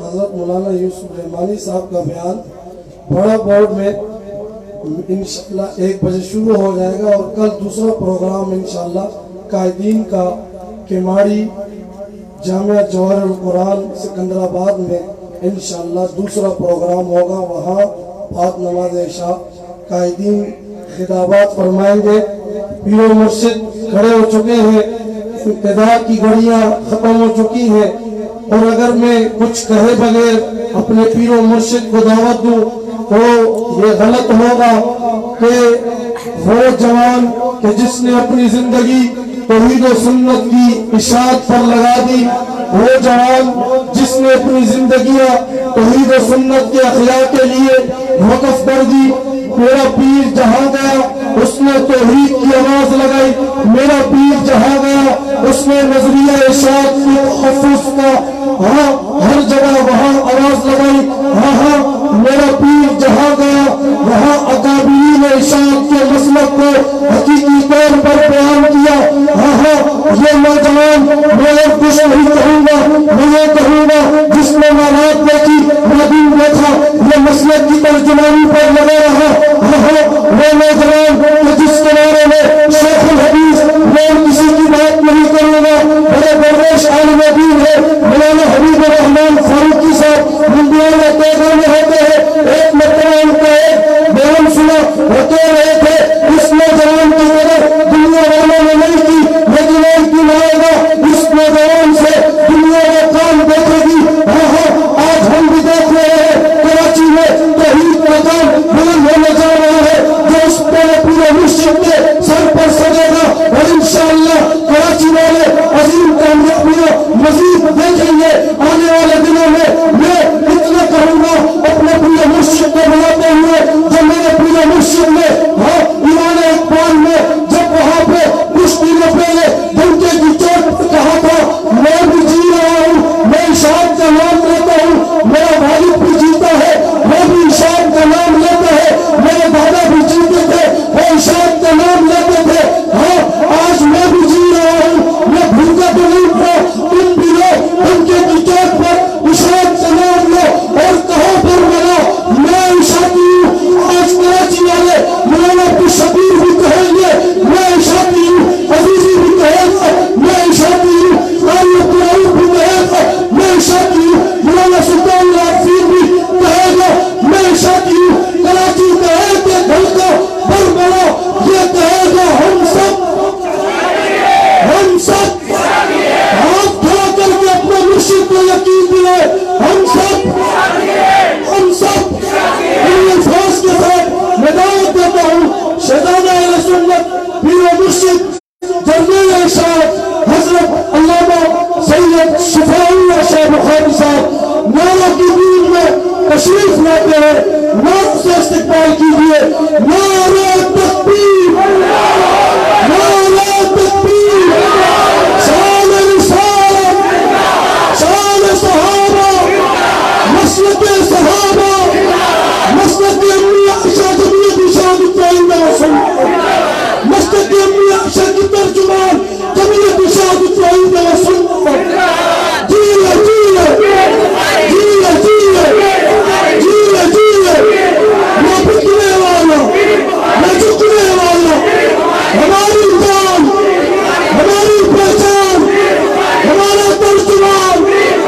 حضرت مولانا یوسف رحمانی صاحب کا بیان بڑا بورڈ میں انشاءاللہ 1 بجے شروع ہو جائے گا، اور کل دوسرا پروگرام انشاءاللہ قائدین کا کیماڑی جامعہ جوہر القرآن سکندرآباد میں انشاءاللہ دوسرا پروگرام ہوگا۔ وہاں بعد نماز عشاء قائدین خطابات فرمائیں گے۔ پیر و مرشد کھڑے ہو چکے ہیں، انتظار کی گھڑیاں ختم ہو چکی ہیں، اور اگر میں کچھ کہے بغیر اپنے پیر و مرشد کو دعوت دوں تو یہ غلط ہوگا کہ وہ جوان کہ جس نے اپنی زندگی توحید و سنت کی اشاعت پر لگا دی، وہ جوان جس نے اپنی زندگیاں توحید و سنت کے اخلاق کے لیے وقف کر دی، میرا پیر جہاں گیا اس نے توحید کی آواز لگائی، میرا پیر جہاں گیا اس نے نظریہ اشاعت کی تحفظ کا ہر جگہ وہاں آواز لگائی، ہاں میرا پیر جہاں گیا وہاں اکابرین اشاعت کے مسلک کو حقیقی طور پر بیان کیا۔ ہاں یہ نوجوان میں اور کچھ نہیں کہوں گا، میں یہ کہوں گا جس نے رات دیکھی دن دیکھا یہ مسلک کی ترجمانی پر لگا رہا۔ وہ نوجوان جس کے بارے میں شیخ الحدیث میں کسی کی بات نہیں کروں گا، بڑے درویش عالم دین ہے مولانا حبیب الرحمان فاروقی صاحب منڈیا میں پیغام میں ہوتے ہیں۔ ایک مرتبہ ان کا ایک بیان سنا، وہ کہہ رہے تھے اس نوجوان کی طرح دنیا والوں نے نہیں کی، لیکن ایک دن آئے گا اس نوجوان سے دنیا کا کام دیکھے گی۔ آج ہم بھی دیکھ رہے ہیں کراچی میں توحید کا کام بلند ہونے جا رہا ہے جو اس پورے مشرق کے سر پر سجے گا، اور انشاءاللہ کراچی والے عظیم کامیابیاں مزید دیکھیں گے آنے والے دنوں میں۔ میں اتنا کہوں گا اپنے پورے مشرق کو بلاتے ہوئے، جو میرے پورے مشرق میں ایمان اقبال میں جب وہاں پہ کچھ دنوں پہلے دھمکے کی چوٹ کہا تھا میں بھی جی رہا ہوں، میں اشاعت کا نام لیتا ہوں، میرا والد بھی جیتا ہے وہ بھی اشاعت کا نام لیتے ہیں، میرے دادا بھی جیتے تھے وہ اشاعت کا نام لیتے تھے۔ آج میں بھی جی رہا ہوں، میں بھوکا تو نہیں تھا، تم بھی لو دھمکے کی چوٹ پر اشاعت کا نام لو اور کہو پر ملا میں اشاعتی ہوں۔ آج کراچی والے مولانا عبد الشبیر بھی کہیں گے میں اشاعتی ہوں، عزیزی بھی کہے گا میں اشاعتی ہوں، قاری عبدالرؤف بھی کہے گا میں اشاعتی ہوں، مولانا سلطان العارفین بھی کہے گا میں اشاعتی ہوں۔ کراچی کہے کہ گھر کا پر بڑا یہ کہے گا ہم سب ہاتھ کھڑا کر کے اپنے مرشد کو یقین دلائے ہم سب ان الفاظ کے ساتھ میں دعوت دیتا ہوں شہزادہ اہل سنت پیر و مرشد جرنیل اشاعت حضرت علامہ سید شفاعی شاہ بخاری صاحب نعرہ کی دین میں تشریف لاتے ہیں، نعت سے استقبال کیجیے۔ نعرہ تکبیر، نعرہ تکبیر، شان رسالت، شان صحابہ، مسلک صحابہ، مسلک امی عائشہ جمعیت اشاعت الدین وسنت، مسلک امی عائشہ کی ترجمان جمعیت اشاعت الدین وسنت۔ جیئے جیئے جیئے جیئے جیئے جیئے، میں بکنے والا میں جھکنے والا، ہماری جان ہماری پہچان ہمارا ترجمان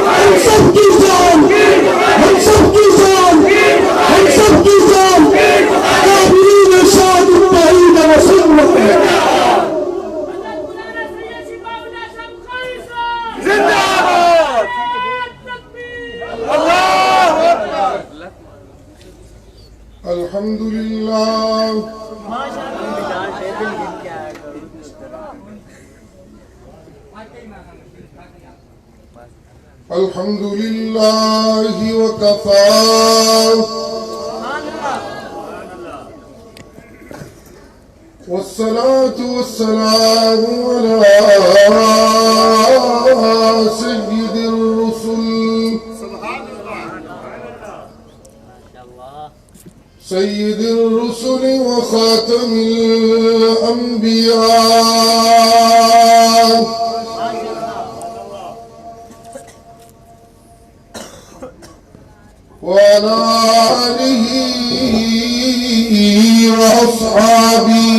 ہم سب کی جان ہم سب کی جان ہم سب کی جان اکابرین اشاعت الدین وسنت۔ الحمد للہ الحمد للہ وکفى والصلاة والسلام على سيد الرسل سيد الرسل وخاتم الأنبياء وعلى آله وأصحابه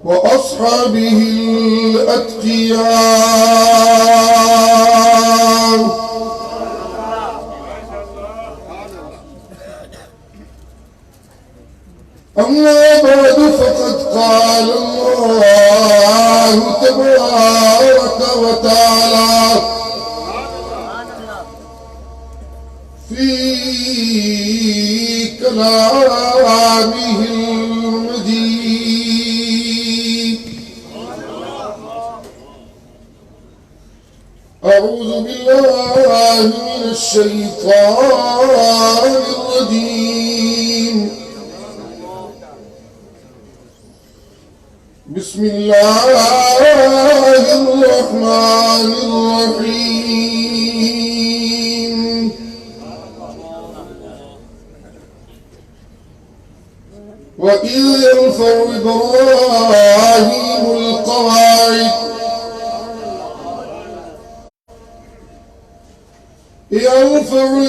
وأصحابه الأتقياء. أما بعد فقد قال الله تبارك وتعالى في كلامه المجيد: أعوذ بالله من الشيطان الرجيم. بسم الله الرحمن الرحيم. وإذ يرفع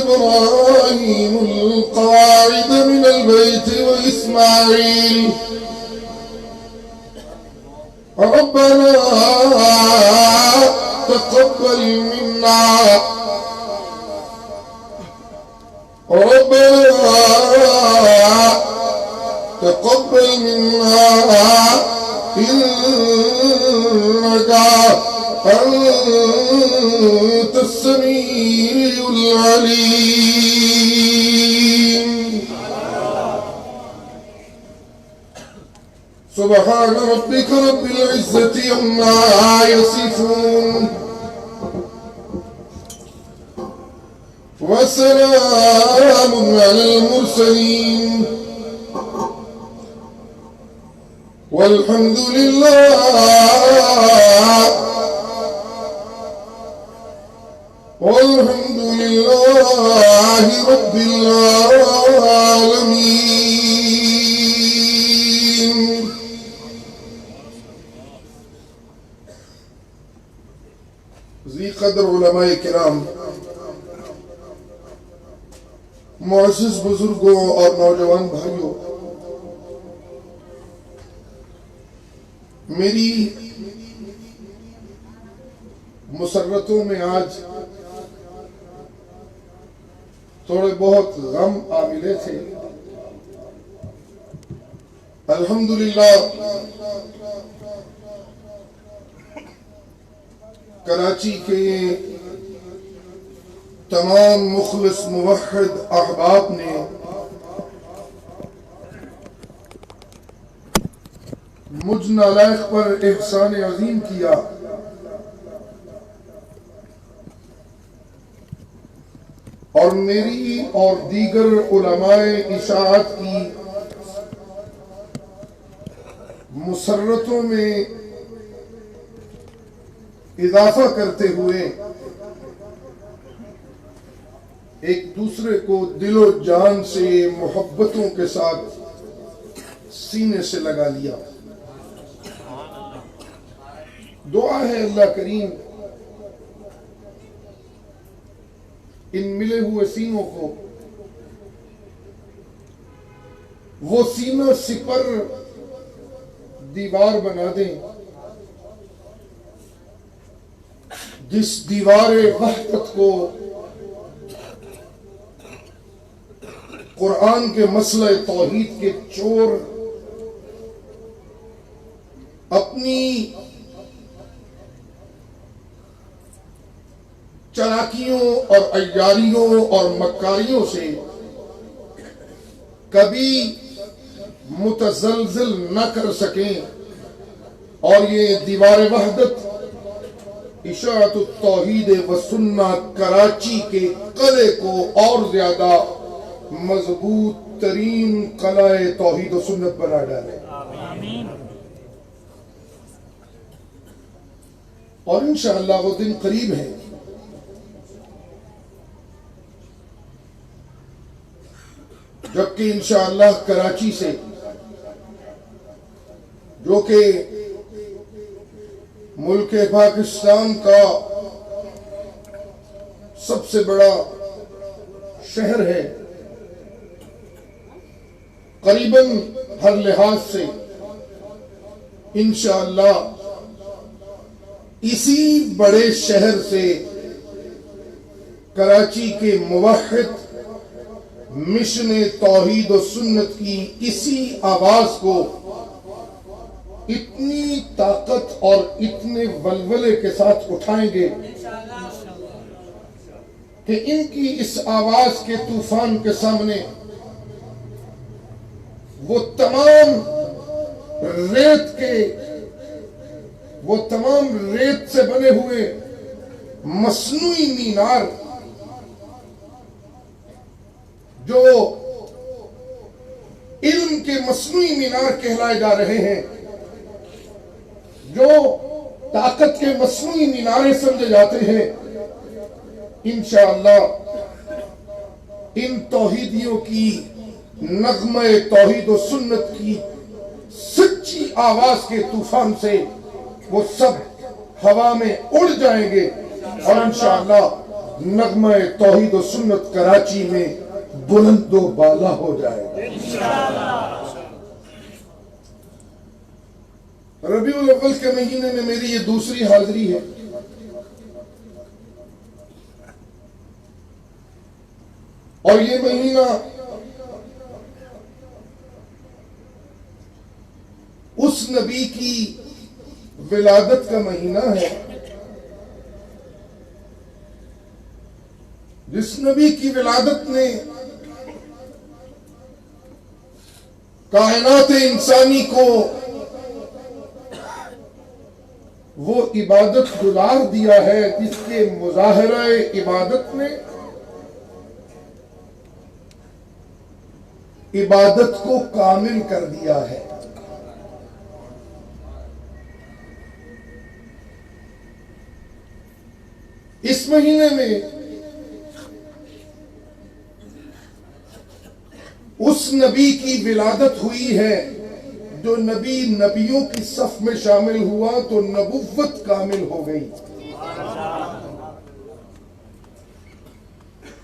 إبراهيم القواعد من البيت وإسماعيل ربنا تقبل منا إنك أنت السميع العليم. سبحان ربك رب العزة عما يصفون وسلام على المرسلين والحمد لله رب العالمين. ذی قدر علماء کرام، معزز بزرگوں اور نوجوان بھائیوں، میری مسرتوں میں آج تھوڑے بہت غم آملے تھے. الحمدللہ کراچی کے تمام مخلص موحد احباب نے مجھ نالائق پر احسان عظیم کیا. اور میری اور دیگر علماء اشاعت کی مسرتوں میں اضافہ کرتے ہوئے ایک دوسرے کو دل و جان سے محبتوں کے ساتھ سینے سے لگا لیا. دعا ہے اللہ کریم ان ملے ہوئے سینوں کو وہ سینہ سپر دیوار بنا دیں جس دیوار وحدت کو قرآن کے مسئلہ توحید کے چور اپنی چلاکیوں اور عیاریوں اور مکاریوں سے کبھی متزلزل نہ کر سکیں، اور یہ دیوار وحدت اشاعت التوحید و سنہ کراچی کے قلعے کو اور زیادہ مضبوط ترین قلعہ توحید و سنت بنا ڈالے. اور انشاءاللہ وہ دن قریب ہے جبکہ انشاءاللہ کراچی سے جو کہ ملک پاکستان کا سب سے بڑا شہر ہے، قریباً ہر لحاظ سے انشاءاللہ اسی بڑے شہر سے کراچی کے موحد مشن توحید و سنت کی اسی آواز کو اتنی طاقت اور اتنے ولولے کے ساتھ اٹھائیں گے کہ ان کی اس آواز کے طوفان کے سامنے وہ تمام ریت سے بنے ہوئے مصنوعی مینار جو علم کے مصنوعی مینار کہلائے جا رہے ہیں، جو طاقت کے مصنوعی میناریں سمجھے جاتے ہیں، انشاءاللہ ان توحیدیوں کی نغمہ توحید و سنت کی سچی آواز کے طوفان سے وہ سب ہوا میں اڑ جائیں گے اور انشاءاللہ نغمہ توحید و سنت کراچی میں بلند و بالا ہو جائے گا۔ ربیع الاول کے مہینے میں میری یہ دوسری حاضری ہے، اور یہ مہینہ اس نبی کی ولادت کا مہینہ ہے جس نبی کی ولادت نے کائنات انسانی کو وہ عبادت گزار دیا ہے جس کے مظاہرہ عبادت نے عبادت کو کامل کر دیا ہے۔ اس مہینے میں اس نبی کی ولادت ہوئی ہے جو نبی نبیوں کی صف میں شامل ہوا تو نبوت کامل ہو گئی۔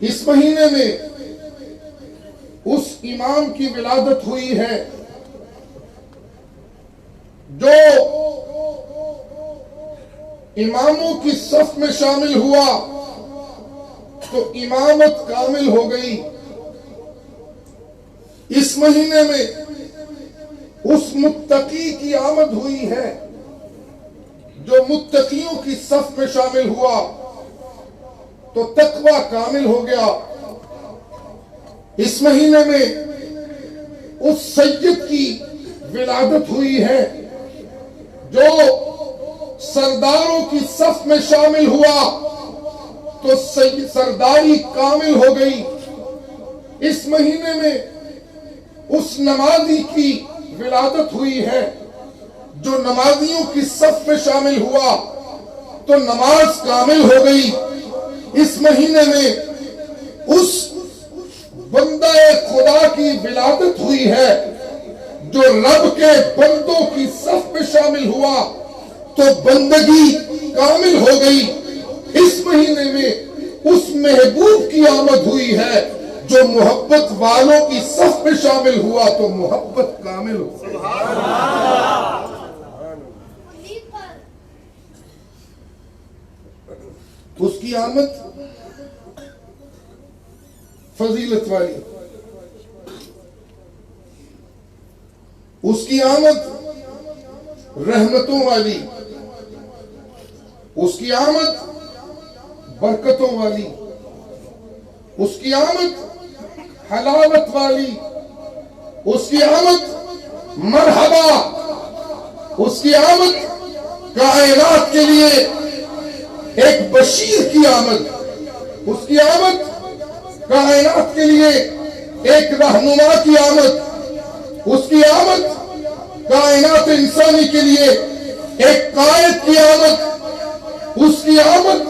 اس مہینے میں اس امام کی ولادت ہوئی ہے جو اماموں کی صف میں شامل ہوا تو امامت کامل ہو گئی۔ اس مہینے میں اس متقی کی آمد ہوئی ہے جو متقیوں کی صف میں شامل ہوا تو تقوی کامل ہو گیا۔ اس مہینے میں اس سید کی ولادت ہوئی ہے جو سرداروں کی صف میں شامل ہوا تو سرداری کامل ہو گئی۔ اس مہینے میں اس نمازی کی ولادت ہوئی ہے جو نمازیوں کی صف میں شامل ہوا تو نماز کامل ہو گئی۔ اس مہینے میں اس بندہ خدا کی ولادت ہوئی ہے جو رب کے بندوں کی صف میں شامل ہوا تو بندگی کامل ہو گئی۔ اس مہینے میں اس محبوب کی آمد ہوئی ہے جو محبت والوں کی صف میں شامل ہوا تو محبت کامل ہو گئی۔ اس کی آمد فضیلت والی، اس کی آمد رحمتوں والی، اس کی آمد برکتوں والی، اس کی آمد حلاوت والی، اس کی آمد مرحبا، اس کی آمد کائنات کے لیے ایک بشیر کی آمد، اس کی آمد کائنات کے لیے ایک رہنما کی آمد، اس کی آمد کائنات انسانی کے لیے ایک قائد کی آمد، اس کی آمد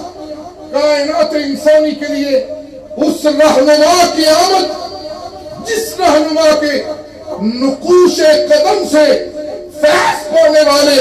کائنات انسانی کے لیے اس رہنما کی آمد جس رہنما کے نقوش قدم سے فیض پانے والے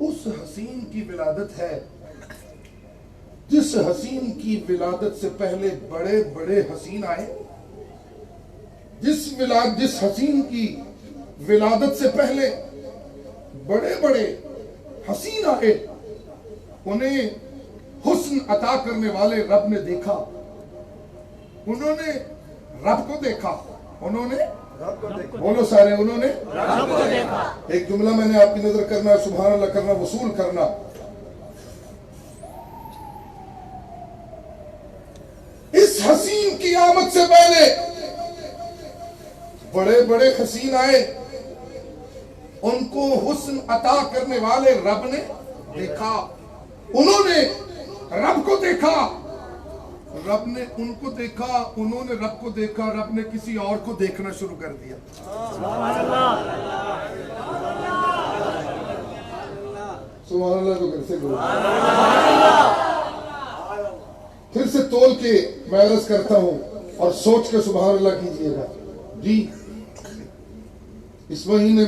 اس حسین کی ولادت ہے جس حسین کی ولادت سے پہلے بڑے بڑے حسین آئے. جس حسین کی ولادت سے پہلے بڑے بڑے حسین آئے, انہیں حسن عطا کرنے والے رب نے دیکھا, انہوں نے رب کو دیکھا, انہوں نے بولو سارے, انہوں نے رب کو دیکھا. ایک جملہ میں نے آپ کی نظر کرنا, سبحان اللہ کرنا, وصول کرنا. اس حسین کی آمد سے پہلے بڑے بڑے حسین آئے, ان کو حسن عطا کرنے والے رب نے دیکھا, انہوں نے رب کو دیکھا, رب نے ان کو دیکھا, انہوں نے رب کو دیکھا, رب نے کسی اور کو دیکھنا شروع کر دیا. سبحان اللہ تو کیسے کرو. پھر سے تول کے میں عرض کرتا ہوں اور سوچ کے سبحان اللہ کیجئے گا. جی اس مہینے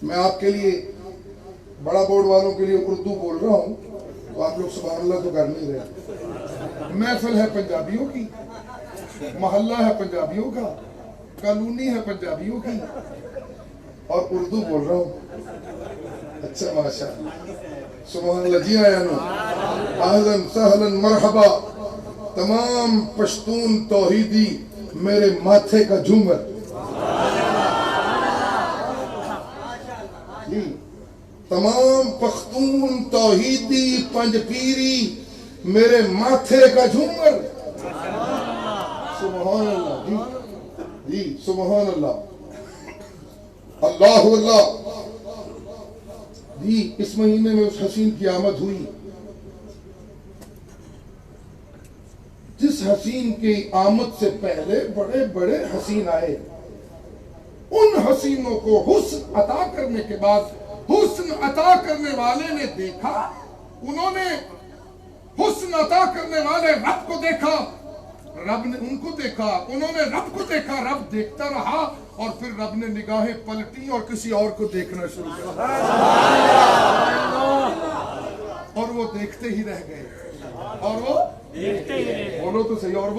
میں آپ کے لیے بڑا بورڈ والوں کے لیے اردو بول رہا ہوں, تو آپ لوگ سبحان اللہ تو کر نہیں رہے. محفل ہے پنجابیوں کی, محلہ ہے پنجابیوں کا, کالونی ہے پنجابیوں کی, اور اردو بول رہا ہوں. اچھا ماشاء اللہ, سبحان اللہ. جی آیا نو, اہلاً سہلاً مرحبا, تمام پشتون توحیدی میرے ماتھے کا جھومر. تمام پختون توحیدی پنج پیری میرے ماتھے کا جھومر. سبحان اللہ. جی سبحان اللہ, اللہ اللہ. جی اس مہینے میں اس حسین کی آمد ہوئی جس حسین کی آمد سے پہلے بڑے بڑے حسین آئے. ان حسینوں کو حسن عطا کرنے کے بعد حسن عطا کرنے والے نے دیکھا, انہوں نے حسن عطا کرنے والے رب کو دیکھا, رب نے ان کو دیکھا, انہوں نے رب کو دیکھا, رب دیکھتا رہا, اور پھر رب نے نگاہیں پلٹی اور کسی اور کو دیکھنا شروع کیا, اور وہ دیکھتے ہی رہ گئے, اور وہ بولو تو صحیح, اور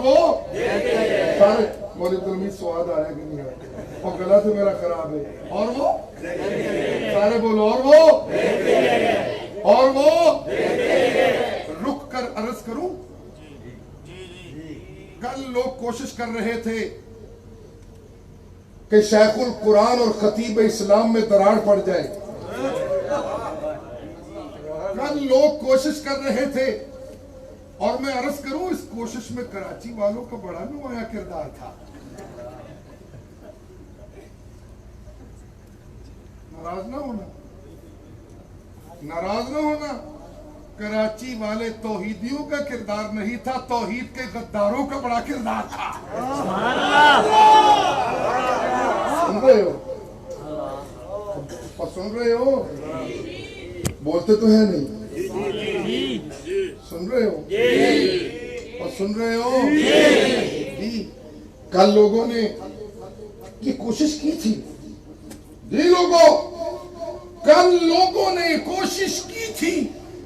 وہ سارے مولوی تلمیذ سواد آ رہا ہے کہ نہیں آ رہا, اور گلا تو میرا خراب ہے, اور وہ سارے بولو, اور وہ رک کر عرض کروں, کل لوگ کوشش کر رہے تھے کہ شیخ القرآن اور خطیب اسلام میں دراڑ پڑ جائے. کل لوگ کوشش کر رہے تھے, اور میں عرض کروں اس کوشش میں کراچی والوں کا بڑا نمایاں کردار تھا. ناراض نہ ہونا, کراچی والے توحیدیوں کا کردار نہیں تھا, توحید کے غداروں کا بڑا کردار تھا. سن رہے ہو, سن رہے ہو, بولتے تو ہے نہیں, سن رہے ہو, اور سن رہے ہو. جی کل لوگوں نے یہ کوشش کی تھی, جی لوگوں کل لوگوں نے کوشش کی تھی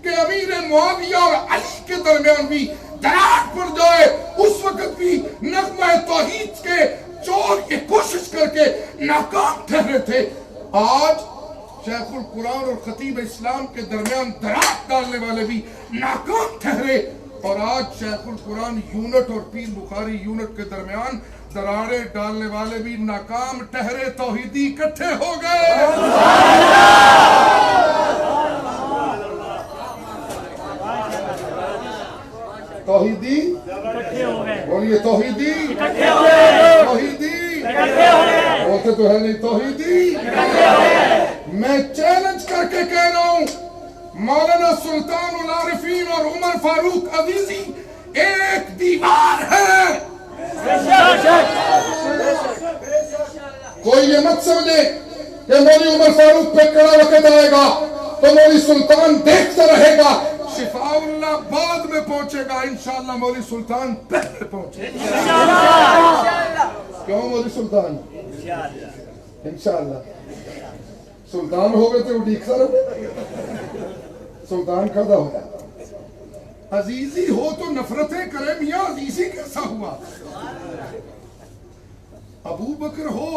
کہ امیر معاویہ اور علی کے درمیان بھی دراڑ پڑ جائے. اس وقت بھی نغمہ توحید کے چور یہ کوشش کر کے ناکام ٹھہرے تھے. آج شیخ القرآن اور خطیب اسلام کے درمیان دراڑ ڈالنے والے بھی ناکام ٹھہرے, اور آج شیخ القرآن یونٹ اور پیر بخاری یونٹ کے درمیان دراڑیں ڈالنے والے بھی ناکام ٹھہرے. توحیدی اکٹھے ہو گئے. توحیدی بولیے, توحیدی بولتے تو ہے نہیں, توحیدی. میں چیلنج کر کے کہہ رہا ہوں, مولانا سلطان العارفین اور عمر فاروق عزیزی ایک دیوار ہے. کوئی یہ مت سمجھے کہ مولوی عمر فاروق پہ کڑا وقت آئے گا تو مولوی سلطان دیکھتا رہے گا. شفاء اللہ بعد میں پہنچے گا, انشاءاللہ مولوی سلطان پہلے پہنچے گا. کیوں مولوی سلطان؟ انشاءاللہ. سلطان ہو گئے تو اڈیک سر سلطان کھڑا ہو جاتا. عزیزی ہو تو نفرتیں کرے میاں عزیزی کیسا ہوا؟ ابو بکر ہو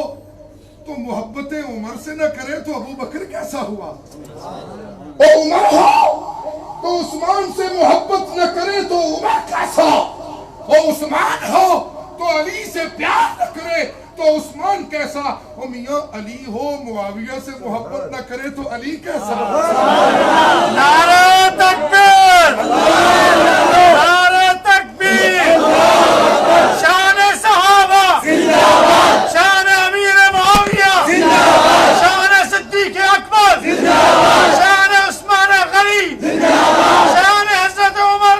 تو محبتیں عمر سے نہ کرے تو ابو بکر کیسا ہوا؟ اور عمر ہو تو عثمان سے محبت نہ کرے تو عمر کیسا؟ اور عثمان ہو تو علی سے پیار نہ کرے تو عثمان کیسا؟ اور میاں علی ہو معاویہ سے محبت نہ کرے تو علی کیسا؟ نعرہ تکبیر نعرہ تکبیر شان صحابہ شان امیر معاویہ شان صدیق اکبر شان عثمان غنی شان حضرت عمر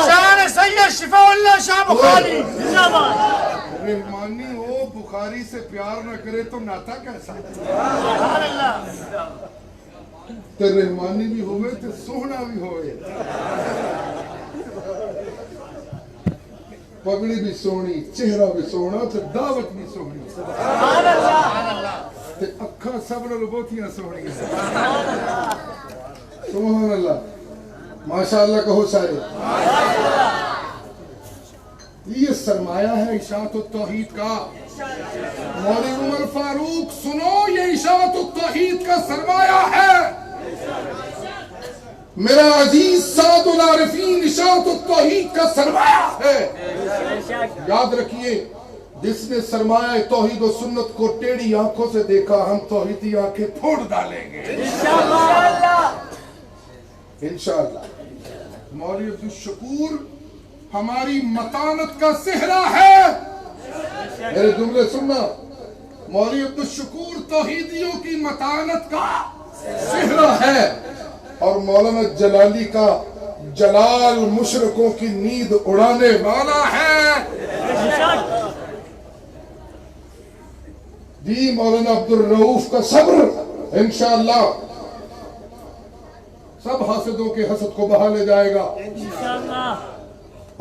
شان سید شفاء اللہ شاہ بخاری. رحمانی ہو بخاری سے پیار نہ کرے تو ناتا کیسا؟ تو رحمانی بھی ہوئے تو سوہنا بھی ہوئے پگڑی بھی سونی چہرہ بھی سونا تو دعوت بھی سونی تو اکھا سب نے بہتیاں سونی سبحان اللہ ماشاءاللہ کہو سارے. یہ سرمایہ ہے اشاعت التوحید کا. مولوی عمر فاروق سنو یہ اشاعت التوحید کا سرمایہ ہے. میرا عزیز سعد العارفین اشاعت التوحید کا سرمایہ ہے. یاد رکھیے جس نے سرمایہ توحید و سنت کو ٹیڑھی آنکھوں سے دیکھا ہم توحیدی آنکھیں پھوڑ ڈالیں گے انشاءاللہ. مولوی عبدالشکور ہماری متانت کا صحرا ہے. میرے جملے سننا مولوی عبدالشکور توحیدیوں کی متانت کا صحرا ہے اور مولانا جلالی کا جلال مشرکوں کی نیند اڑانے والا ہے. جی مولانا عبدالرؤوف کا صبر انشاءاللہ سب حاسدوں کے حسد کو بہا لے جائے گا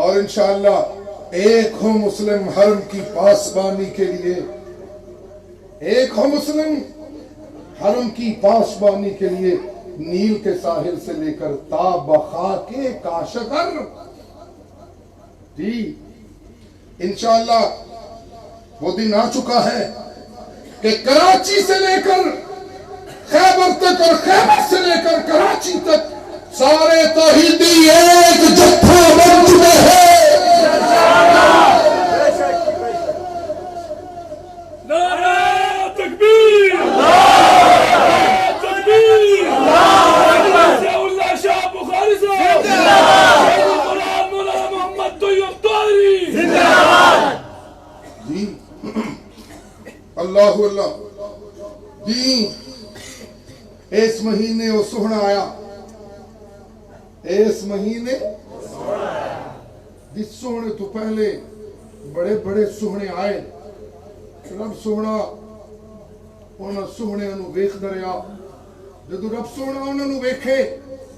اور انشاءاللہ ایک ہو مسلم حرم کی پاسبانی کے لیے ایک ہو مسلم حرم کی پاسبانی کے لیے نیل کے ساحل سے لے کر تا بخاک کاشغر. جی انشاءاللہ وہ دن آ چکا ہے کہ کراچی سے لے کر خیبر تک اور خیبر سے لے کر کراچی تک سارے توحیدی ایک جتھا بن چکے ہیں. نعرہ تکبیر تکبیر اللہ شاہ بخاری صاحب قرآن مولانا محمد طیب طاہری جی اللہ اللہ. جی اس مہینے وہ سہنا آیا اس مہینے جس سہنے تو پہلے بڑے بڑے سہنے آئے رب سونا انہاں سہنے انہوں ویکھ دریا جدو رب سونا انہوں ویکھے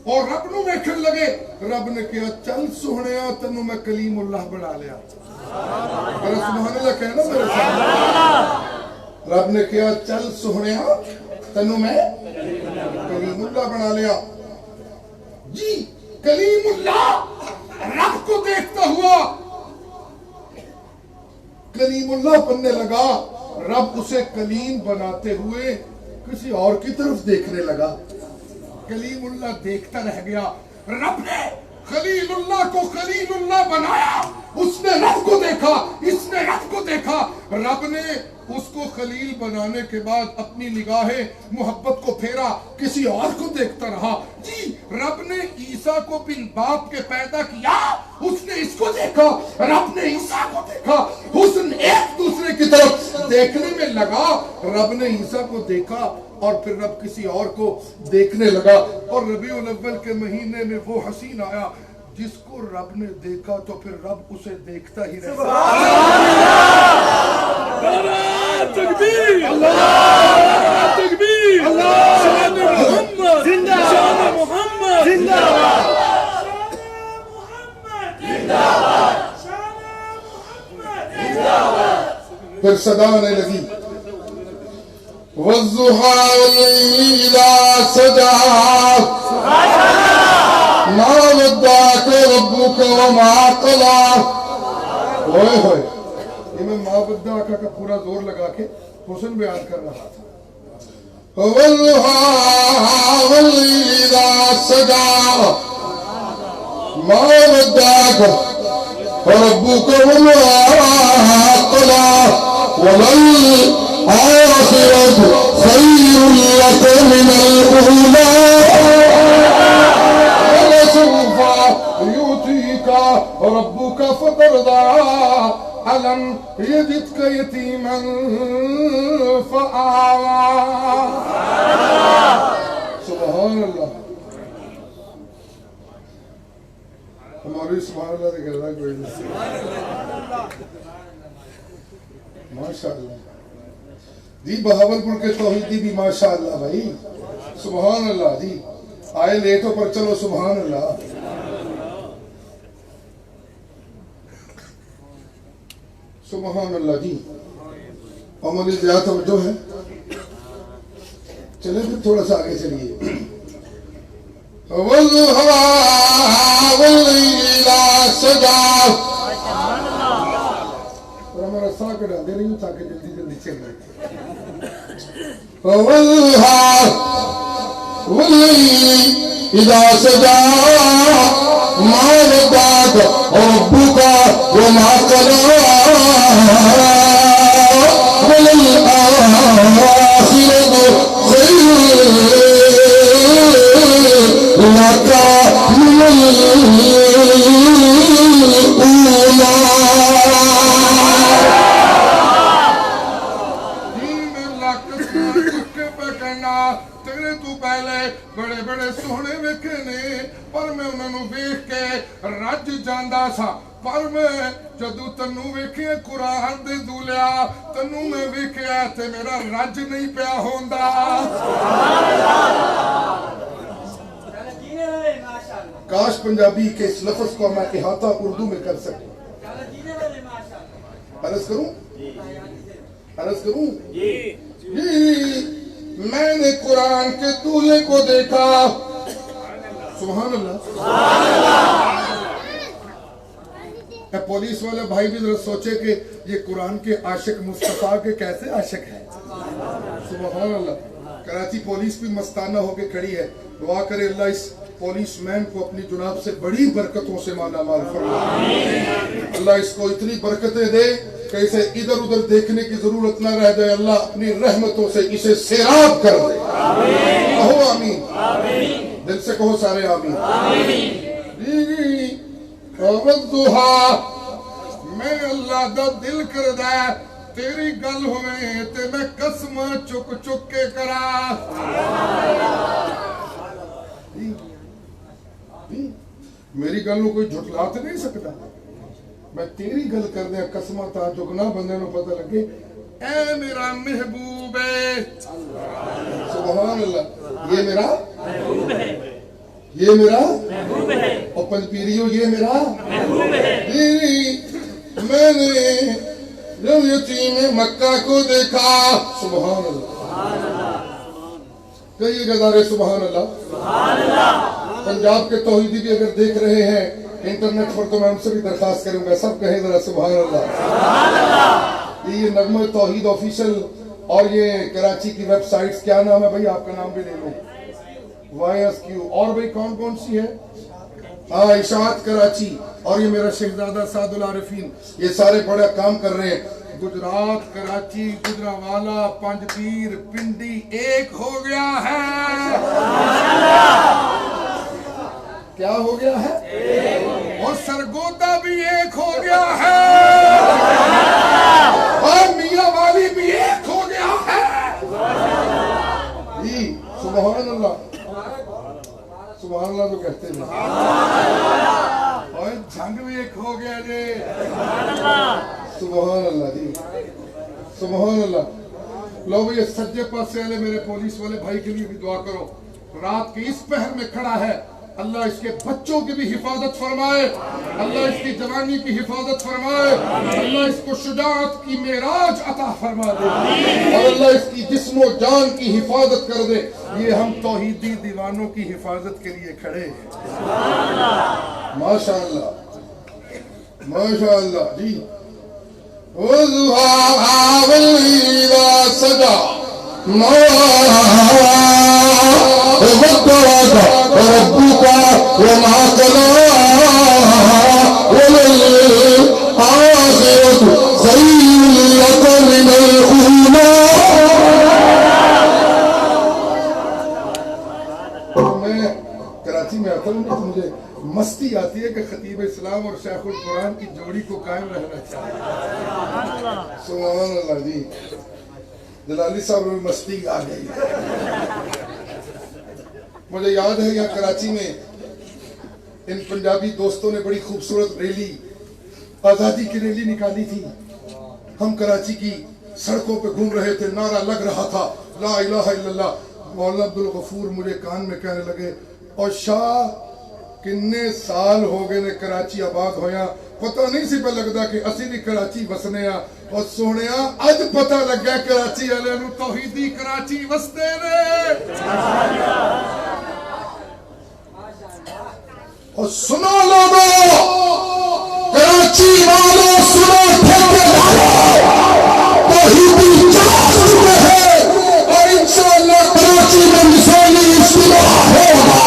اور رب نو ویکھن لگے رب نے کہا چل سہنیا تنو میں کلیم اللہ بنا لیا. اور سبحان اللہ کہنا میرے ساتھ رب نے کہا چل سہنیا تنو میں کلیم اللہ بنا لیا. جی کلیم اللہ رب کو دیکھتا ہوا کلیم اللہ بننے لگا. رب اسے کلیم بناتے ہوئے کسی اور کی طرف دیکھنے لگا. کلیم اللہ دیکھتا رہ گیا. رب نے خلیل اللہ کو خلیل اللہ بنایا. اس نے رب کو دیکھا اس نے رب کو دیکھا. رب نے اس کو خلیل بنانے کے بعد اپنی نگاہیں محبت کو پھیرا کسی اور کو دیکھتا رہا. جی رب نے عیسیٰ کو بن باپ کے پیدا کیا. اس نے اس کو دیکھا رب نے عیسیٰ کو دیکھا. حسن ایک دوسرے کی طرف دیکھنے میں لگا. رب نے عیسیٰ کو دیکھا اور پھر رب کسی اور کو دیکھنے لگا. اور ربیع الاول کے مہینے میں وہ حسین آیا جس کو رب نے دیکھا تو پھر رب اسے دیکھتا ہی رہا. تکبیر اللہ تکبیر شان محمد زندہ شان محمد زندہ باد زندہ باد شان محمد زندہ باد. پھر صدا آنے لگی والضحى والليل إذا سجى ما ودعك ربك وما قلى. ہوئے ہوئے یہ میں ما ودعك کا پورا زور لگا کے حسن بیان کر رہا تھا. والضحى والليل إذا سجى ما ودعك ربك وما قلى وللآخرة خير لك من الأولى ولسوف يعطيك ربك فترضى ألم يجدك يتيما فآوى. سبحان اللہ. ہماری سبحان اللہ سے کہتا ہے کوئی نہیں. ماشاءاللہ جی. بہاولپور کے توحیدی بھی ماشاءاللہ بھائی. سبحان اللہ جی. آئے لیٹو پر چلو. سبحان اللہ. سبحان اللہ جی. عملی زیادہ توجہ ہے. چلیں پھر تھوڑا سا آگے چلیے. والضحى والليل إذا سجى. اور ہمارا سا کر دے رہی ہوں تاکہ جلدی جلدی چل رہے. والضحى والليل إذا سجى ما ودعك ربك وما قلى وللآخرة خير لك من الأولى. تیرے تو پہلے بڑے بڑے سونے ویکھے نے پر میں انہاں نوں ویکھ کے رج جاندا سا. پر میں جدوں تنوں ویکھیا قرآن دے دولیا تنوں میں ویکھیا تے میرا رج نہیں پیا ہوندا. کاش پنجابی کے اس لفظ کو میں احاطہ اردو میں کر سکوں. عرض کروں میں نے قرآن کے دولے کو دیکھا. سبحان اللہ. پولیس والے بھائی بھی ذرا سوچے کہ یہ قرآن کے عاشق مصطفیٰ کے کیسے عاشق ہیں. سبحان اللہ. کراچی پولیس بھی مستانہ ہو کے کھڑی ہے. دعا کرے اللہ اس پولیس مین کو اپنی جناب سے بڑی برکتوں سے مالا مال فرمائے. اللہ اس کو اتنی برکتیں دے کہ اسے ادھر ادھر دیکھنے کی ضرورت نہ رہ جائے. اللہ اپنی رحمتوں سے اسے سیراب کر دے. کہو آمین. دل سے کہو سارے آمین. والضحى میں اللہ دا دل کر دے تیری گل ہوئے تے میں قسم چک چک کے کرا. میری گل نو کوئی جھٹلا تے نہیں سکتا. میں تیری گل کر دیا قسمہ تا جھکنا بندے نو پتہ لگے اے میرا محبوب ہے. سبحان اللہ. یہ میرا محبوب ہے. یہ میرا محبوب ہے. اور پنجپیریو یہ میرا محبوب ہے. میں نے جب یتیم مکہ کو دیکھا. سبحان اللہ. کئی گزارے. سبحان اللہ. پنجاب کے توحیدی بھی اگر دیکھ رہے ہیں انٹرنیٹ پر تو میں ان سے بھی درخواست کروں گا سب کہیں ذرا سبحان اللہ. یہ نغمہ توحید آفیشل اور یہ کراچی کی ویب سائٹس کیا نام ہے بھائی؟ آپ کا نام بھی لے لوں. YSQ اور بھائی کون کون سی ہے؟ اشاعت کراچی اور یہ میرا شہزادہ سعد العارفین. یہ سارے بڑا کام کر رہے ہیں. گجرات، کراچی، گجرانوالہ، پنج پیر، پنڈی ایک ہو گیا ہے. کیا ہو گیا ہے؟ اور سرگودا بھی ایک ہو گیا ہے. اور میاں والی بھی ایک ہو گیا ہے. جی سبحان اللہ. سبحان اللہ تو کہتے ہیں. اور جھنگ بھی ایک ہو گیا جی. سبحان اللہ جی. سبحان اللہ. لو بھئی سجے پاسے والے میرے پولیس والے بھائی کے لیے بھی دعا کرو. رات کی اس پہر میں کھڑا ہے اللہ اس کے بچوں کی بھی حفاظت فرمائے، اللہ اس کی جوانی کی حفاظت فرمائے، اللہ اس کو شجاعت کی معراج عطا فرما دے، اور اللہ اس کی جسم و جان کی حفاظت کر دے۔ یہ ہم توحیدی دیوانوں کی حفاظت کے لیے کھڑے ہیں۔ ماشاءاللہ ماشاءاللہ جی۔ وَضُحَاهَا وَاللَّيْلِ سَجَى مَا وَدَّعَكَ رَبُّكَ وَمَا قَلَىٰ وَلَلْآخِرَةُ خَيْرٌ لَكَ مِنَ الْأُولَىٰ۔ میں کراچی میں آتا ہوں تو مجھے مستی آتی ہے کہ خطیب اسلام اور شیخ القرآن کی جوڑی کو قائم رہنا چاہیے۔ سبحان اللہ جی، جلالی صاحب میں مستی آ گئی۔ مجھے یاد ہے یہاں کراچی میں ان پنجابی دوستوں نے بڑی خوبصورت ریلی، آزادی کی ریلی نکالی تھی۔ ہم کراچی کی سڑکوں پہ گھوم رہے تھے، نعرہ لگ رہا تھا لا الہ الا اللہ۔ مولانا عبدالغفور مجھے کان میں کہنے لگے، اور شاہ کنے سال ہو گئے نے کراچی آباد ہویا، پتہ نہیں سی پہ لگتا کہ اسی بھی کراچی وسنے ہاں، اور سونیا اج پتہ لگ گیا کراچی والے نو توحیدی کراچی وستے نے۔ اور سنو لوگو، کراچی والوں سنو، ٹھیکیداروں، توحیدی چلا چکے ہیں، اور انشاءاللہ کراچی میں مثالی اجتماع ہوگا۔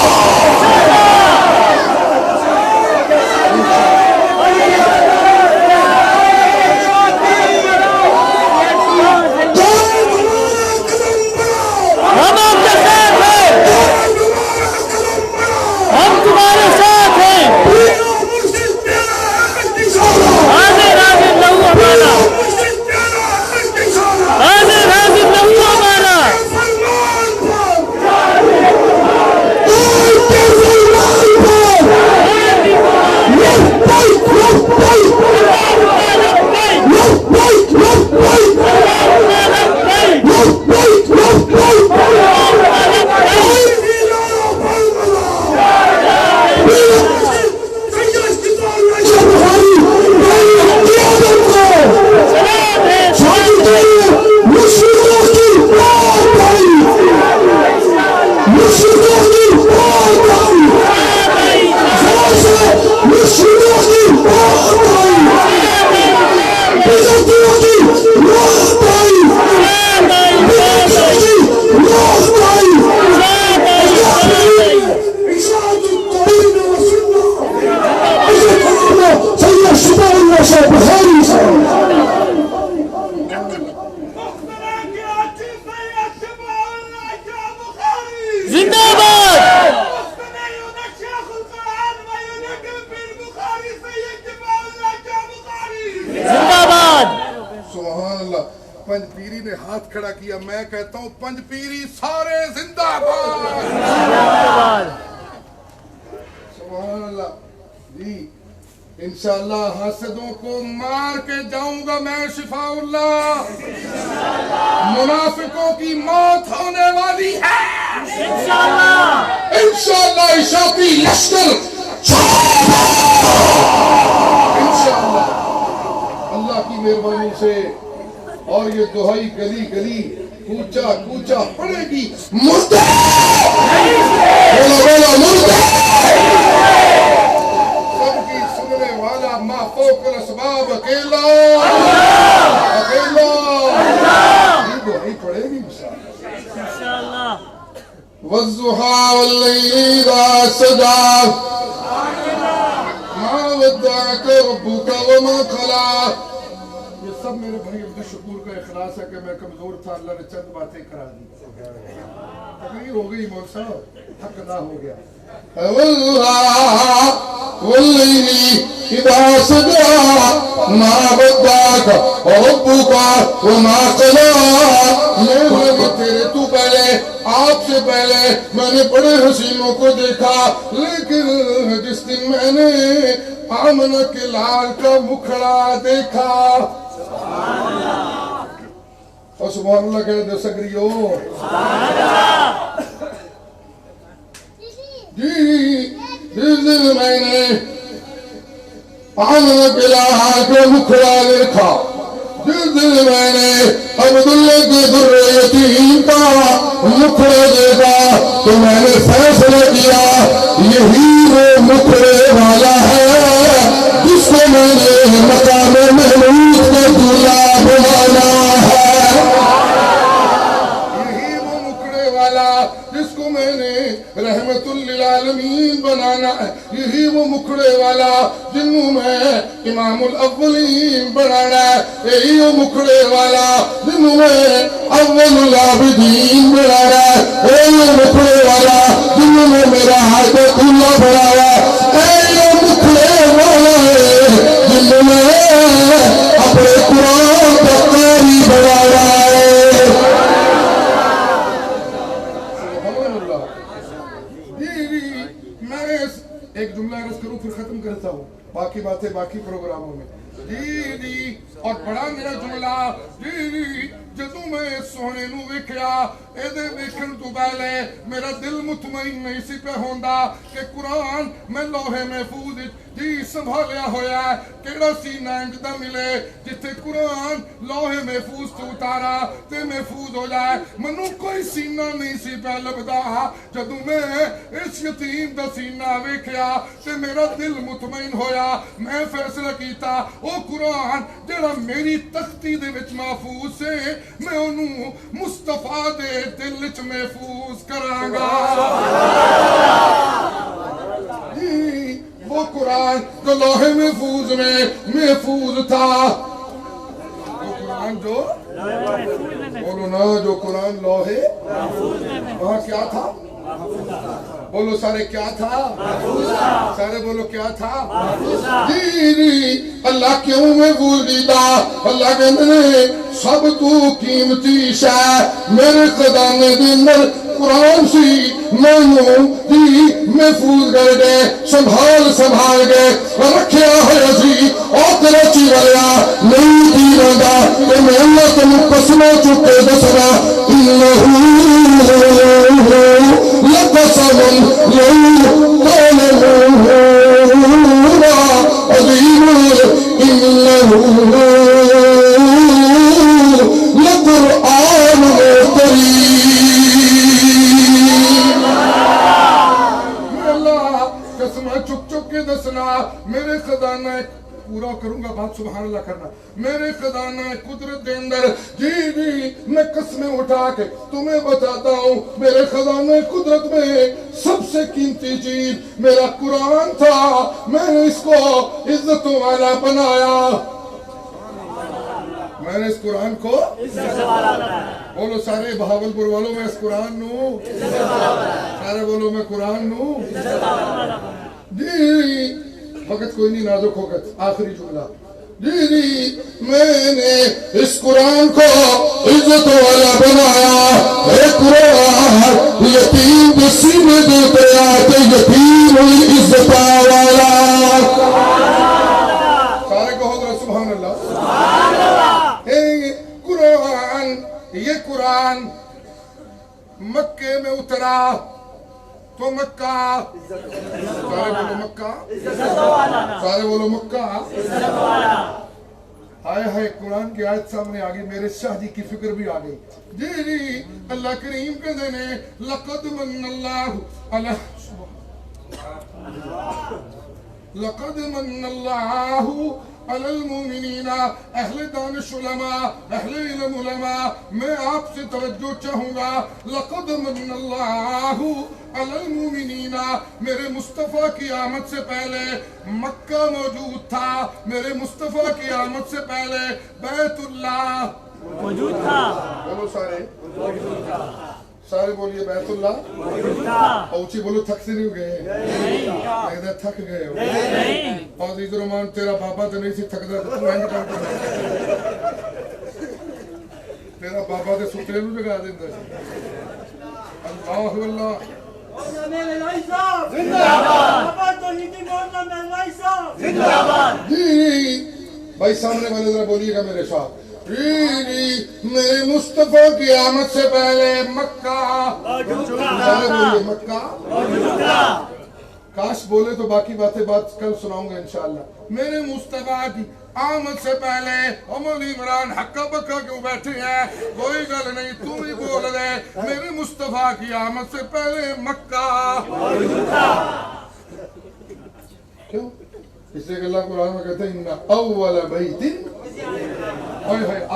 پنج پیری نے ہاتھ کھڑا کیا، میں کہتا ہوں پنج پیری سارے زندہ باد۔ سبحان اللہ جی، انشاءاللہ حاسدوں کو مار کے جاؤں گا میں شفاء اللہ۔ منافقوں کی موت ہونے والی ہے انشاءاللہ، اشاعتی لشکر انشاءاللہ اللہ کی مہربانی سے۔ اور یہ دہائی گلی گلی کوچا کوچا پڑے گی، مردے بولا مردے، سب کی سننے والا ما فوق الاسباب اکیلا اکیلا، یہ دہائی پڑے گی انشاءاللہ۔ والضحى والليل إذا سجى ما ودعك ربك وما قلى۔ یہ سب میرے بھائی عبد الشکور کا اخلاص ہے کہ میں کمزور تھا، اللہ نے چند باتیں کرا دی، تقریر ہو گئی، مول صاحب حق ادا ہو گیا۔ والليل إذا سجى ما ودعك ربك وما قلى۔ میں تیرے تو پہلے، آپ سے پہلے میں نے بڑے حسینوں کو دیکھا، لیکن جس دن میں نے آمنہ کے لال کا مکھڑا دیکھا، اور سبحان اللہ کہہ دے سکریو جی جس دن میں نے عمر بلال کو مکھڑا دیکھا، جس دن میں نے عبداللہ کے در یتیم کا مکھڑا دیکھا تو میں نے فیصلہ کیا یہی وہ مکھڑے والا ہے جس کو میں نے مقام محمود کا دولہا بنانا ہے، یہی وہ مکھڑے والا جس کو میں نے رحمت للعالمین بنانا ہے، یہی وہ مکھڑے والا جنہوں میں امام الاولین بنانا ہے، یہی وہ مکھڑے والا جنہوں میں اول العابدین بنانا ہے، یہی وہ مکھڑے والا جنہوں میں میرا حضرت اللہ بنایا ہے، یہی وہ مکھڑے والا ہے جنہوں میں اپنے قرآن کا قاری بنایا ہے۔ میں ایک جملہ عرض کروں پھر ختم کرتا ہوں، باقی باتیں باقی پروگراموں میں۔ جی اور بڑا میرا جملہ، جی جدوں میں سونے نو ویکھیا ایدے ویکھن تو پہلے میرا دل مطمئن نہیں سی پہ ہوندا کہ قرآن میں لوہے محفوظ جی سنبھالیا ہویا ہے، کیڑا سینہ انج دا ملے جتھے قرآن لوہے محفوظ تو اتارا تے محفوظ ہو جائے، منو کوئی سینہ نہیں سی پہ لبدا، جدوں میں اس یتیم دا سینہ ویکھیا تے میرا دل مطمئن ہویا، میں فیصلہ کیتا او قرآن جڑا میری تختی دے وچ محفوظ سے میں انہوں مصطفیٰ دے دل وچ محفوظ کراں گا۔ جی وہ قرآن جو لوہے محفوظ میں محفوظ تھا، وہ قرآن جو بولو نا، جو قرآن لوہے وہاں کیا تھا؟ بولو سارے کیا تھا؟ سارے بولو کیا تھا؟ جی اللہ کیوں محفوظ دیتا؟ اللہ کہتے ہیں سب تو قیمتی شے میرے خزانے دے اندر قرآن سی مینوں جی محفوظ کر دے، سنبھال کے رکھیا ہویا سی، اور کراچی والیا نہیں دی رہندا کہ میں اللہ تمہیں قسمیں چکے دسنا لقسم لو تعلمون عظیم انه لقرآن کریم۔ اللہ قسمیں چک کے دسنا، میرے خزانہ پورا کروں گا، بات سبحان اللہ کرنا، میرے خزانہ قدرت دے اندر جی میں قسمیں اٹھا کے تمہیں بتاتا ہوں، میرے خزانہ قدرت میں سب سے قیمتی چیز میرا قرآن تھا، میں نے اس کو عزتوں والا بنایا، میں نے اس قرآن کو بولو سارے بہاولپور والوں میں اس قرآن نو سارے بولو میں قرآن نو جی وقت کوئی نہیں نازک ہوگا، آخری جملہ جی میں نے اس قرآن کو عزت والا بنایا، اے قرآن یتیم کے سینے دیتے آتے یتیم عزت والا، سارے کہو ذرا سبحان اللہ۔ اے قرآن، یہ قرآن مکے میں اترا تو مکہ، سارے بولو مکہ، سارے بولو مکہ، آئے ہائے قرآن کی آیت سامنے آگئی، میرے شاہ جی کی فکر بھی آگئی جی اللہ کریم کے دینے لقد من اللہ علی المومنین، اہل دانش علماء، اہل علم علماء، میں آپ سے توجہ چاہوں گا، لقد من اللہ علی المومنین، میرے مصطفیٰ کی آمد سے پہلے مکہ موجود تھا، میرے مصطفیٰ کی آمد سے پہلے بیت اللہ موجود تھا، بولو سارے بولیے بیت اللہ، اوچی بولو تھک سے نہیں گئے، اگر تھک گئے ہو عزیز الرحمان تیرا بابا تو نہیں سی تھک دا تو اینڈ کرتا تیرا بابا تے سوترے نو جگا دیندا اللہ اللہ جی بھائی سامنے والے ذرا بولیے گا میرے ساتھ، میرے مصطفیٰ کی آمد سے پہلے مکہ، سارے بولیے مکہ، کاش بولے تو باقی باتیں کل سناؤں گا انشاءاللہ. میرے مصطفیٰ کی آمد سے پہلے مولی عمران ہکا بکا کیوں بیٹھے ہیں؟ کوئی گل نہیں، تم ہی بول دے. میرے مصطفیٰ کی آمد سے پہلے مکہ کیوں؟ اس لیے کہ اللہ قرآن میں کہتے ہیں اِنَّ أَوَّلَ بَيْتٍ.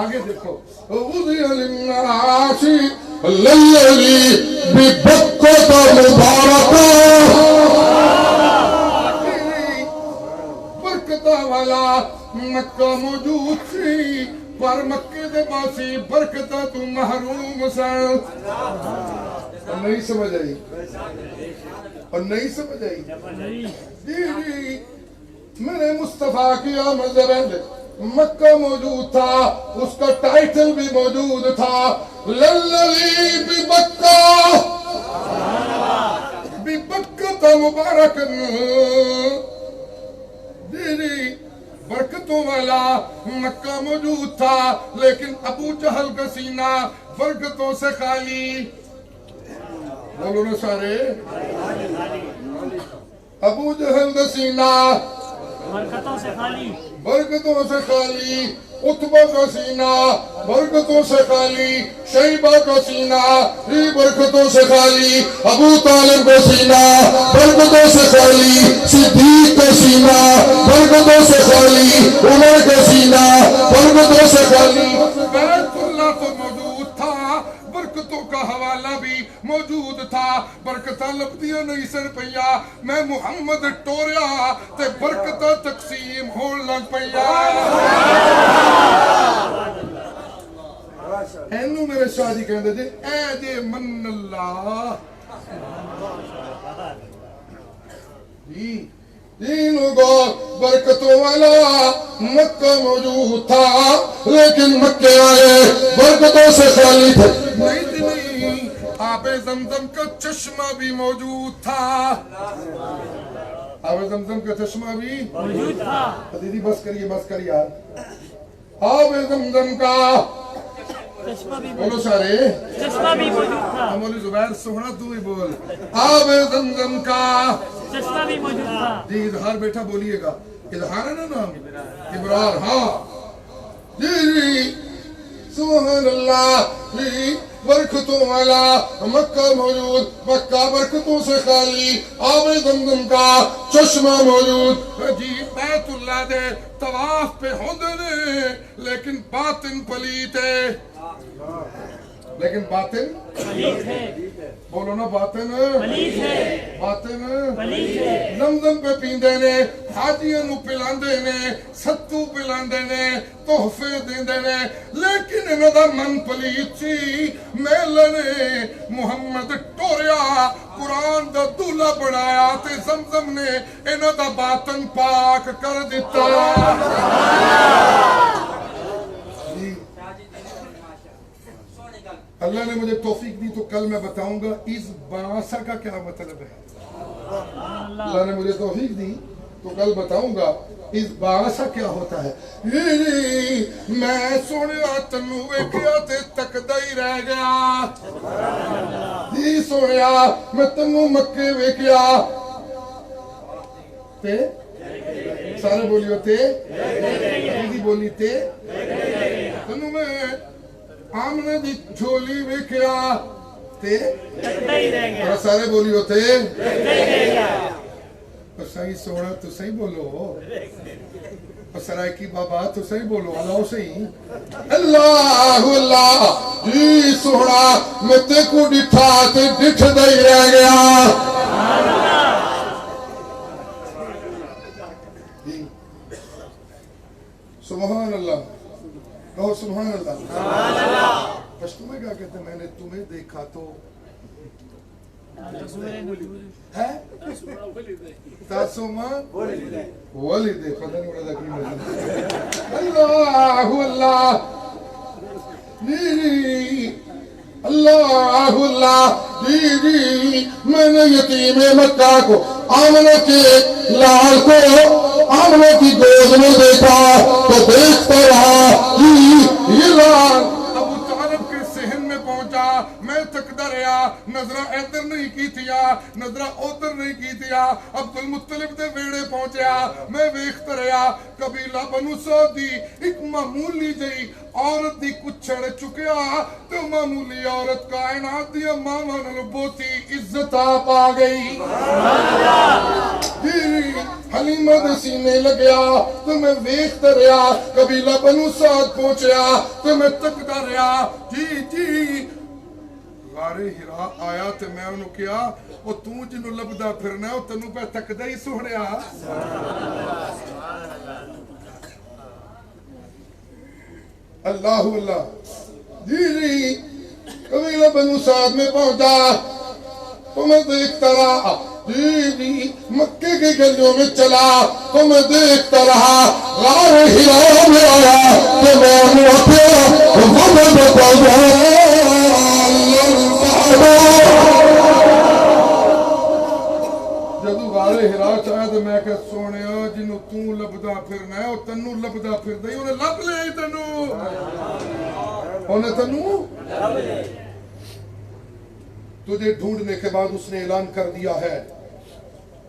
آگے دیکھو وُضِعَ لِلنَّاسِ لَلَّذِي بِبَكَّةَ مُبَارَكًا. برکتہ والا مکہ موجود سی پر مکے دے پاسی برکتہ تو محروم سن. اور نہیں سمجھ آئی؟ اور نہیں سمجھ آئی؟ جی میرے مصطفیٰ کی آمد سے پہلے مکہ موجود تھا، اس کا ٹائٹل بھی موجود تھا للذی ببکہ ببکہ مبارکن. جی برکتوں والا مکہ موجود تھا، لیکن ابو جہل کا سینہ برکتوں سے خالی. بولو نا سارے، ابو جہل کا سینہ برکتوں سے خالی، برکتوں سے خالی. عتبہ کا سینہ برکتوں سے خالی، شیبہ کا سینہ برکتوں سے خالی، ابو طالب کا سینہ برکتوں سے خالی، صدیق کا سینہ برکتوں سے خالی، عمر کا سینہ برکتوں سے خالی. بیت اللہ تو موجود تھا، برکتوں کا حوالہ بھی موجود تھا. برکتہ لبدیاں نہیں سر پیا، میں محمد ٹوریا تے برکتہ تقسیم ہون لگ پیا. اینو میرے شاہ جی کہندے جی اے جے من اللہ. دینوں کو برکتوں والا مکہ موجود تھا، لیکن مکے آئے برکتوں سے خالی تھے. نہیں آب زمزم کا چشمہ بھی موجود تھا. آب زمزم کا چشمہ بھی موجود تھا. دیدی بس کریے یار. آب زمزم کا بولو سارے، چشمہ بھی موجود تھا. مولی زبیر سوہنا تو ہی بول. آب زمزم کا چشمہ بھی موجود تھا. جی اظہار بیٹھا بولیے گا. اظہار ہے نا نام؟ ابرار. ہاں جی سبحان اللہ. جی برکتوں والا مکہ موجود، مکہ برکتوں سے خالی، آب زمزم کا چشمہ موجود. جی بیت اللہ دے طواف پہ ہوندے نے، لیکن باطن پلیت ہے. لیکن باطن پلیت ہے. بولو نا باطن پلیت ہے. باطن پلیت ہے. زمزم پہ پیندے نے، حاجیاں نو پلاندے نے، ستو پلاندے نے، تحفے دیندے نے، لیکن انہاں دا من پلیت سی. میلہ نے محمد ٹوریا قرآن دا دولہ بنایا تے زمزم نے انہاں دا باطن پاک کر دیتا. اللہ نے مجھے توفیق دی تو کل میں بتاؤں گا اس باسا کا کیا مطلب ہے. اللہ نے مجھے توفیق دی تو کل بتاؤں گا اس باسا کیا ہوتا ہے. میں سنیا تنو ویکھیا تے تکدا ہی رہ گیا. جی سنیا میں تنو مکے ویکھیا تے سارے بولیو تے دیدی بولی تے تنو میں آمنہ دی جھولی ویکھیا تے سارے بولی ہوتے. صحیح سونا تو صحیح بولو، سرائکی بابا تو صحیح بولو. اللہ صحیح. اللہ اللہ. جی سونا میں تے کو ڈٹھا تے ڈٹھ دے رہ گیا. سبحان اللہ. کہو سبحان اللہ. پشتو میں کیا کہتے ہیں؟ میں نے تمہیں دیکھا تو ہے تاسوما والد خدا نہیں بڑا ذکری مجھے. اللہ اللہ. اللہ اللہ. جی میں نے یتیم مکہ کو، آمنہ کے لال کو آمنہ کی گود میں دیکھا تو دیکھتا رہا. یہ لال ابو طالب کے صحن میں پہنچا میں تکدا رہا نظرہ ادھر نہیں کیتیا نظرہ ادھر نہیں کیتیا عبد المطلب دے ویڑے پہنچیا میں ویکھتا رہا قبیلہ بنو سعد دی ایک معمولی جئی عورت دی کچھڑ چکیا تو معمولی عورت کائنات دی ماما نال بوتی عزت آپ آ گئی حلیمہ دے سینے لگیا تو میں ویکھتا رہا قبیلہ بنو سعد پہنچیا تو میں تکدا رہا جی غار ہرا آیا تے میں انہوں کیا وہ تو جنہوں لبدا پھرنا ہے وہ تنہوں پہ تکدا ہی سوڑیا اللہ اللہ جی قبیلہ بنو سعد میں پہنچا تو میں دیکھتا رہا جی مکے کی گلیوں میں چلا تو میں دیکھتا رہا غار ہرا میں آیا تو میں انہوں جدو غار ہرا چاہے تو میں کہ سونیا جنہوں توں لبدا پھرنا ہے وہ تنوں لبدا پھر دائی انہیں لب لے تنوں انہیں تنوں تجھے ڈھونڈنے کے بعد اس نے اعلان کر دیا ہے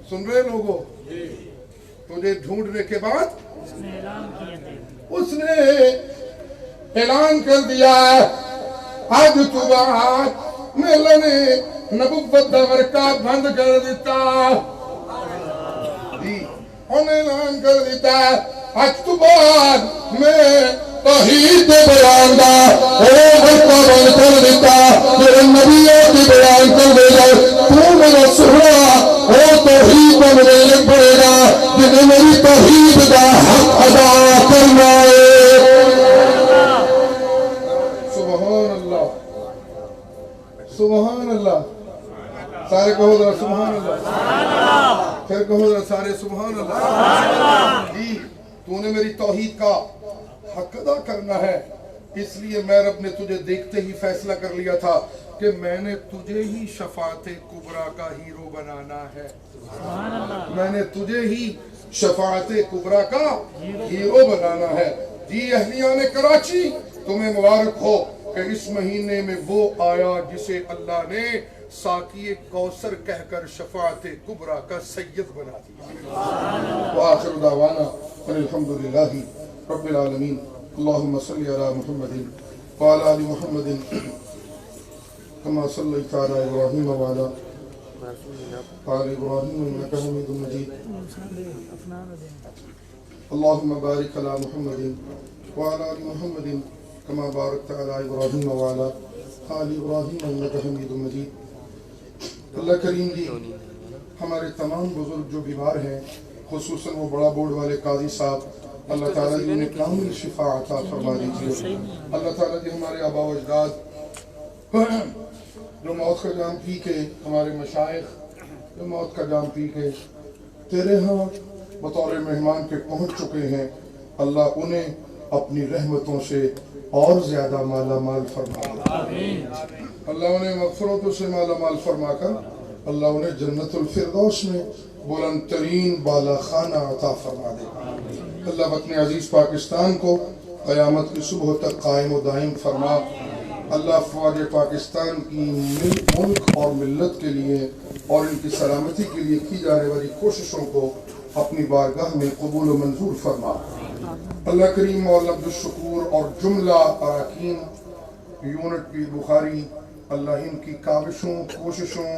سن رہے لوگوں تجھے ڈھونڈنے کے بعد اس نے اعلان کر دیا ہے آج تو بات میں نے نبوت دا ورکا بند کر دیتا انہیں اعلان کر دیتا ہے آج تو بعد میں توحید دے بیان دا ورکا بند کر دیتا میرے نبیوں کی بیان کر دے جائے تو میرا سہرا وہ توحید میں میرے پڑے گا جنہیں میری توحید دا حق ادا کرنا ہے سبحان اللہ سبحان اللہ سارے کہو ذرا سبحان اللہ پھر کہو ذرا سارے سبحان اللہ جی تو نے میری توحید کا حق ادا کرنا ہے اس لیے میں رب نے تجھے دیکھتے ہی فیصلہ کر لیا تھا کہ میں نے تجھے ہی شفاعت کبریٰ کا ہیرو بنانا ہے میں نے تجھے ہی شفاعت کبریٰ کا ہیرو بنانا ہے جی اہلیان کراچی تمہیں مبارک ہو کہ اس مہینے میں وہ آیا جسے اللہ نے ساقی کوثر کہہ کر شفاعت کبریٰ کا سید بنا دیا وآخر دعوانا الحمدللہ رب العالمین اللہم صلی علی محمد وعلی آل محمد کما صلیت علی ابراہیم وعلی آل ابراہیم انک حمید مجید اللہم بارک علی محمد وعلی آل محمد کما بارکت علی ابراہیم وعلی آل ابراہیم انک حمید مجید اللہ کریم جی ہمارے تمام بزرگ جو بیمار ہیں خصوصاً وہ بڑا بورڈ والے قاضی صاحب اللہ تعالیٰ جی انہیں کامل شفا عطا فرما دیجیے اللہ تعالیٰ جی ہمارے آبا و اجداد جو موت کا جام پی کے ہمارے مشائخ جو موت کا جام پی کے تیرے ہاں بطور مہمان کے پہنچ چکے ہیں اللہ انہیں اپنی رحمتوں سے اور زیادہ مالا مال فرما اللہ انہیں مغفرتوں سے مالا مال فرما کر اللہ انہیں جنت الفردوس میں بلند ترین بالا خانہ عطا فرما دے اللہ وطن عزیز پاکستان کو قیامت کی صبح تک قائم و دائم فرما اللہ افواج پاکستان کی ملک اور ملت کے لیے اور ان کی سلامتی کے لیے کی جانے والی کوششوں کو اپنی بارگاہ میں قبول و منظور فرما اللہ کریم اور عبد الشکور اور جملہ اراکین یونٹ پیر بخاری اللہ ان کی کاوشوں کوششوں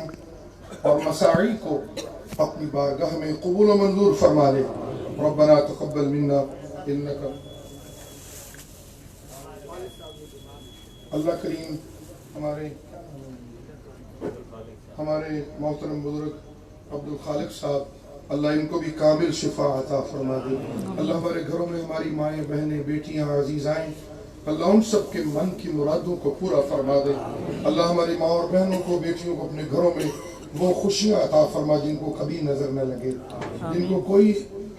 اور مساعی کو اپنی بارگاہ میں قبول و منظور فرما لے ربنا تقبل منا انکا اللہ کریم ہمارے محترم بزرگ عبد الخالق صاحب اللہ ان کو بھی کامل شفا عطا فرما دے اللہ ہمارے گھروں میں ہماری مائیں بہنیں بیٹیاں عزیزائیں اللہ ان سب کے من کی مرادوں کو پورا فرما دے اللہ ہماری ماں اور بہنوں کو بیٹیوں کو اپنے گھروں میں وہ خوشیاں عطا فرما جن کو کبھی نظر نہ لگے جن کو کوئی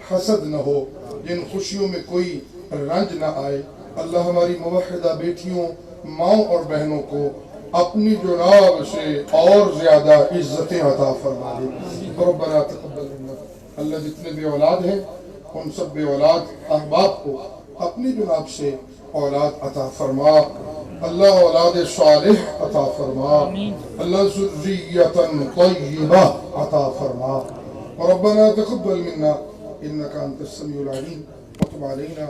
حسد نہ ہو جن خوشیوں میں کوئی رنج نہ آئے اللہ ہماری موحدہ بیٹیوں ماں اور بہنوں کو اپنی جناب سے اور زیادہ عزتیں عطا فرما دے ربنا تقبل منا اللہ جتنے بے اولاد ہیں ان سب بے اولاد احباب کو اپنی جناب سے اولاد عطا فرما اللہ اولاد صالح عطا عطا فرما اللہ ذریۃ طیبہ عطا فرما ربنا تقبل منا انك انت السميع العليم وتب علينا